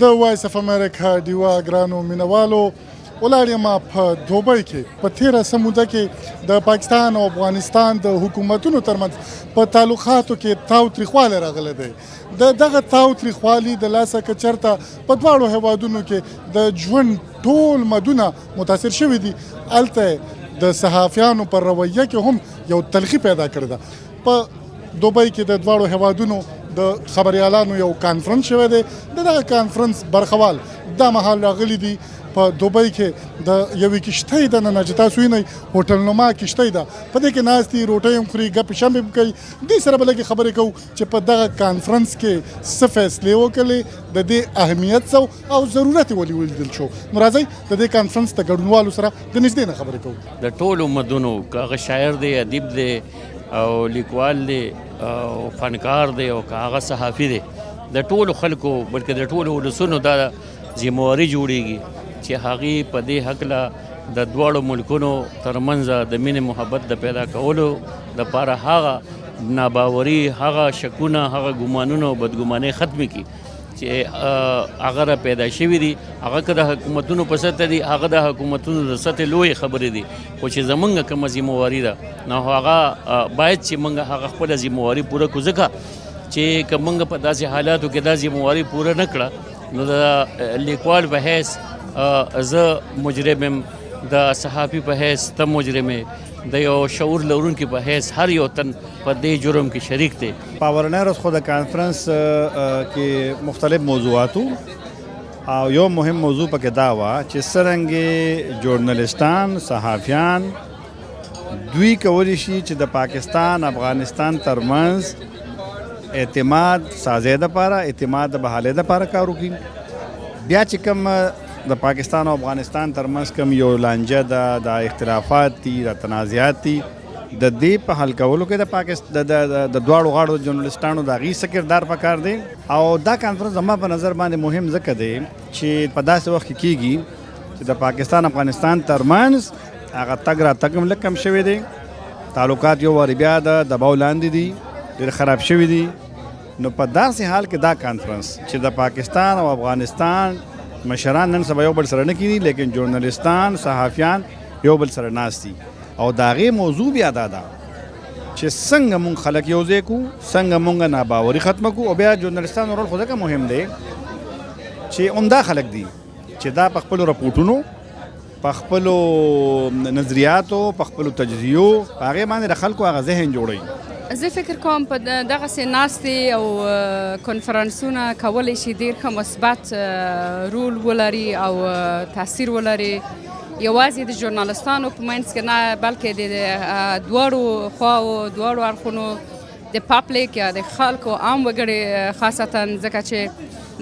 د وایس اف امریکا دیوا ګرانو مینوالو ولاړ یم په دوبۍ کې په تیره سموده کې د پاکستان او افغانستان د حکومتونو ترمنځ په تعلقاتو کې تاوتریخوالی راغلی دی د دغه تاوتریخوالي د لاسه که چېرته په دواړو هیوادونو کې د ژوند ټول مدونه متاثر شوي دي هلته د صحافیانو په رویه کې هم یو تلخي پیدا کړې ده په دوبۍ کې د دواړو هیوادونو د خبریالانو یو کانفرنس شوی دی د دغه کانفرنس برخوال دا مهال راغلي دي په دوبۍ کې د یوې کښتۍ دننه چې تاسو وینئ هوټل نما کښتۍ ده په دې کې ناست دي روټۍ هم خوري ګپې شمې هم کوي دې سره به لږې خبرې کوو چې په دغه کانفرنس کې څه فیصلې وکړلې د دې اهمیت څه او ضرورت یې ولې ولیدل شو نو راځئ د دې کانفرنس د ګډونوالو سره د نږدې نه خبرې کوو د ټولو مدونو که هغه شاعر دی ادیب دی او لیکوال دی او فنکار دی او که هغه صحافي دی د ټولو خلکو بلکې د ټولو ولسونو دا ذمهواري جوړیږي چې هغې په دې هکله د دواړو ملکونو ترمنځ د مینې محبت د پیدا کولو دپاره هغه ناباوري هغه شکونه هغه ګمانونه او بدګمانۍ ختمې کړي چې هغه را پیدا شوي دي هغه که د حکومتونو په سطح دي هغه د حکومتونو د سطح لویې خبرې دي خو چې زمونږ کومه ذمهواري ده نو هغه باید چې موږ هغه خپله ذمهواري پوره کړو ځکه چې که موږ په داسې حالاتو کې دا ذمهواري پوره نه کړه نو د لیکوال په حیث زه مجرم یم د صحافي په حیث ته مجرم د یو شعور لرونکي په حیث هر یو تن په دې جرم کې شریک دی پاورنر خو د کانفرنس کې مختلف موضوعاتو او یو مهم موضوع پکې دا وه چې څرنګې ژورنالستان صحافیان دوی کولی شي چې د پاکستان افغانستان ترمنځ اعتماد سازۍ دپاره اعتماد د بحالۍ دپاره کار وکړي بیا چې کوم د پاکستان او افغانستان ترمنځ کوم یو لانجه ده د اختلافات دي د تنازعات دي د دې په حل کولو کې د دواړو غاړو ژورنالستانو د هغې څه کردار پکار دی او دا کانفرنس زما په نظر باندې مهم ځکه دی چې په داسې وخت کې کیږي چې د پاکستان افغانستان ترمنځ هغه تګ راتګ هم لږ کم شوی دی تعلقات یو وارې بیا د دباو لاندې دي ډېر خراب شوي دي نو په داسې حال کې دا کانفرنس چې د پاکستان او افغانستان مشران نن سبا یو بل سره نه کینی لیکن ژورنالستان صحافیان یو بل سره ناست دي او د هغې موضوع بیا دا ده چې څنګه مونږ خلک یو ځای کړو څنګه مونږ ناباوري ختمه کړو او بیا ژورنالستانو رول خو ځکه مهم دی چې عمده خلک دي چې دا په خپلو رپورټونو په خپلو نظریاتو په خپلو تجزیو په هغې باندې د خلکو هغه ذهن جوړوي زه فکر کوم په دغسې ناستې او کنفرانسونه کولی شي ډېر ښه مثبت رول ولري او تاثیر ولري یوازې د ژورنالستانو په منځ کې نه بلکې د دواړو خواو دواړو اړخونو د پابلیک یا د خلکو عام وګړي خاصتا ځکه چې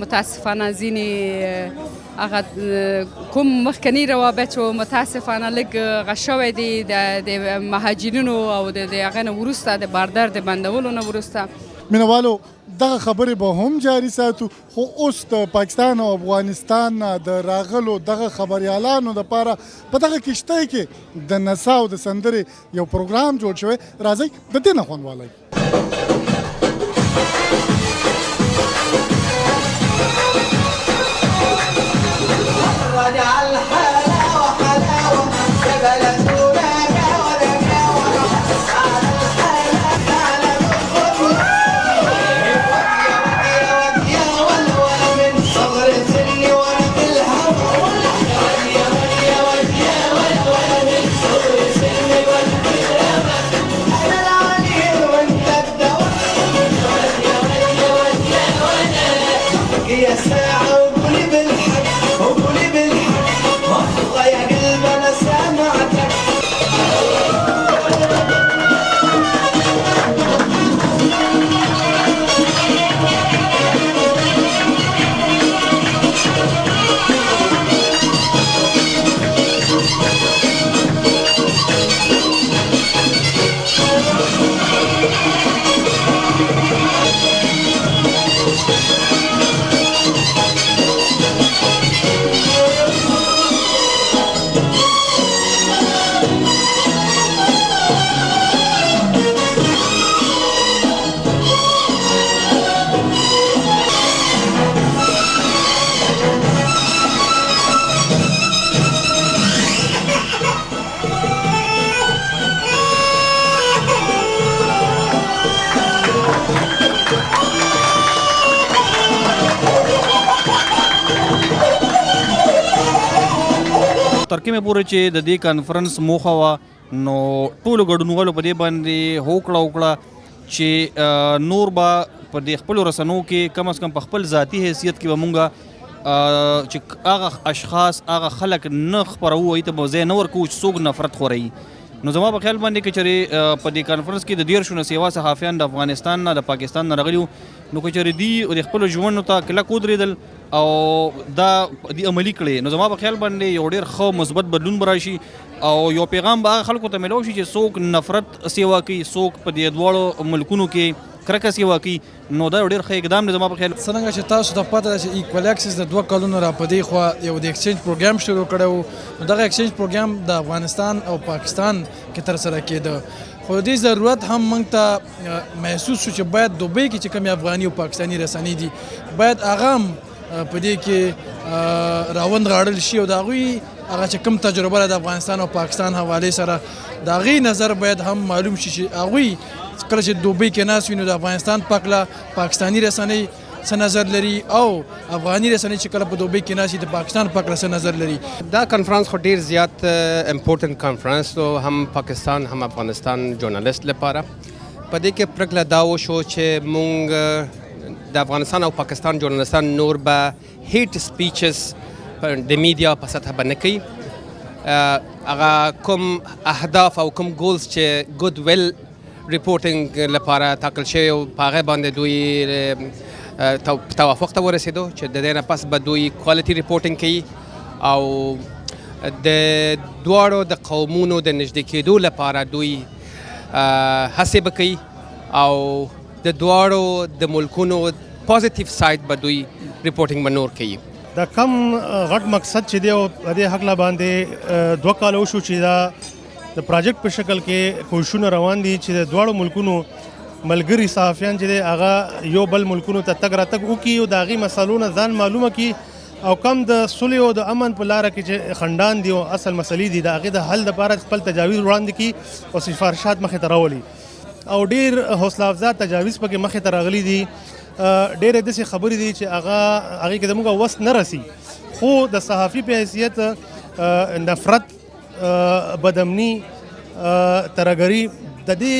متاسفانه ځینې هغه کوم مخکني روابط و متاسفانه لږ غشوی دي د مهاجرینو او د هغه نه وروسته د باردر د بندولو نه وروسته مینوالو دغه خبرې به هم جاري ساتو خو اوس د پاکستان او افغانستان نه د راغلو دغه خبریالانو دپاره په دغه کښتۍ کې د نڅا او د سندرې یو پروګرام جوړ شوی راځئ د دې نه خوند والی تر کومه پورې چې د دې کانفرنس موخه وه نو ټولو ګډونوالو په دې باندې هوکړه وکړه چې نور به په دې خپلو رسنو کې کم از کم په خپل ذاتي حیثیت کې به مونږ چې هغه اشخاص هغه خلک نه خپروو هغوی ته به ځای نه ورکوو چې څوک نفرت خوروي. نو زما په خیال باندې که چېرې په دې کانفرنس کې د 13 نه سیوا صحافیان د افغانستان نه د پاکستان نه راغلي وو نو که چېرې دوی د خپلو ژمنو ته کلک ودرېدل او دا دې عملي کړې نو زما په خیال باندې یو ډېر ښه مثبت بدلون به راشي او یو پیغام به هغه خلکو ته میلاو شي چې څوک نفرت سیوا کوي څوک په دې دواړو ملکونو کې کرکه سیوا کوي نو دا یو ډېر ښه اقدام دی زما په خیال. څرنګه چې تاسو ته پته ده چې ایکول اکسس د 2 کلونو را په دې خوا یو د ایکسچینج پروګرام شروع کړی و نو دغه ایکسچینج پروګرام د افغانستان او پاکستان کې ترسره کېده خو د دې ضرورت هم موږ ته محسوس شو چې باید دوبۍ کې چې کومې افغاني او پاکستاني رسنۍ دي باید هغه هم په دې کې راوند غاړل شي او د هغوی هغه چې کوم تجربه ده د افغانستان او پاکستان حوالې سره د هغې نظر باید هم معلوم شي چې هغوی کله چې دوبۍ کې ناست وي نو د افغانستان پکله پاکستاني رسنۍ څه نظر لري او افغاني رسنۍ چې کله په دوبۍ کې ناست وي د پاکستان پکله څه نظر لري. دا کنفرانس خو ډیر زیات امپورټنت کنفرانس و هم پاکستان هم افغانستان ژورنالیست لپاره. په دې کې پرکله دا وشو چې مونږ د افغانستان او پاکستان ژورنالیستان نور به هیټ سپیچز د میډیا په سطح باندې کوي هغه کوم اهداف او کوم ګولز چې ګود ویل ریپورټینګ لپاره ټاکل شوي او په هغې باندې دوی توافق ته ورسېدو چې د دې نه پس به دوی کوالټي ریپورټینګ کوي او د دواړو د قومونو د نږدې کېدو لپاره دوی هڅې به کوي او د دواړو د ملکونو پازیټیو سایډ به دوی ریپورټینګ به نور کوي. دا کم غټ مقصد چې دی او په دې هکله باندې 2 کاله وشو چې دا د پراجیکټ په شکل کې کوششونه روان دي چې د دواړو ملکونو ملګري صحافیان چې دی هغه یو بل ملکونو ته تګ راتګ وکړي او د هغې مسلو نه ځان معلومه کړي او کم د صلح او د امن په لاره کې چې خنډان دي او اصل مسلې دي د هغې د حل دپاره خپل تجاویز وړاندې کړي او سفارشات مخې ته راولي او ډېر حوصله افزا تجاویز پکې مخې ته راغلي دي. ډېرې داسې خبرې دي چې هغې کې زموږ وس نه رسي خو د صحافي په حیثیت نفرت بدامني ترهګري د دې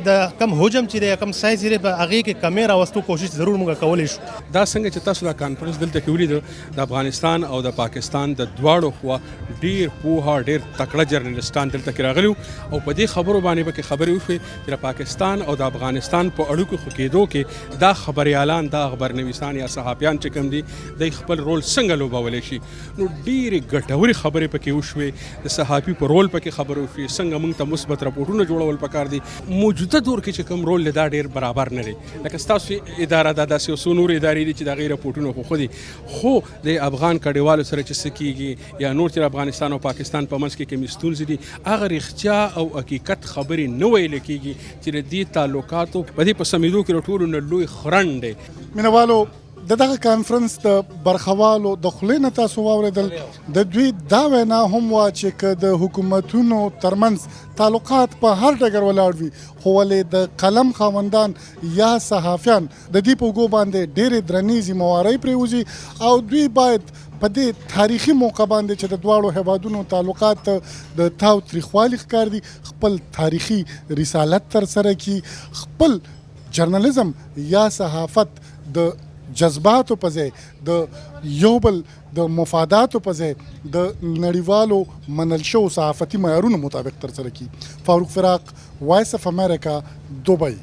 د کم حجم چې دی کم سایز دی په هغې کې کمې راوستو کوشش ضرور موږ کولی شو. دا څنګه چې تاسو دا کانفرنس دلته کې ولیدو د افغانستان او د پاکستان د دواړو خوا ډېر پوهه ډېر تکړه جرنلسټان دلته کې راغلي او په دې خبرو باندې به کې خبرې وشوې چې د پاکستان او د افغانستان په اړیکو ښه کېدو کې دا خبریالان دا خبرنویسان یا صحافیان چې کوم دي دوی خپل رول څنګه لوبولی شي نو ډېرې ګټورې خبرې پکې وشوې د صحافي په رول پکې خبرې وشوې څنګه موږ ته مثبت راپورټونه جوړول پکار دي. موجوده دور کې چې کوم رول دا ډېر برابر نه دی لکه ستاسو اداره دا داسې څو نور ادارې دي چې د هغې راپورټونه خو دي خو د افغان کډوالو سره چې څه کېږي یا نور چې افغانستان او پاکستان په منځ کې کومې ستونزې دي هغه رښتیا او حقیقت خبرې نه ویل کېږي چې د دې تعلقاتو په دې په سمېدو کې د ټولو نه لوی خرنډ دی. مینوالو د دغه کانفرنس د برخوالو د خولې نه تاسو واورېدل د دوی دا وینا هم وه چې که د حکومتونو ترمنځ تعلقات په هر ډګر ولاړ وي خو ولې د قلم خاوندان یا صحافیان د دې په اوږو باندې ډېرې درنې ذمهوارۍ پرېوځي او دوی باید په دې تاریخي موقع باندې چې د دواړو هیوادونو تعلقات د تاو تریخوالي ښکار دي خپل تاریخي رسالت ترسره کړي خپل جرنالیزم یا صحافت د جذباتو په ځای د یو بل د مفاداتو په ځای د نړیوالو منل شوو صحافتي معیارونو مطابق ترسره کړي. فاروق فراق، وایس اف امریکا، دوبۍ.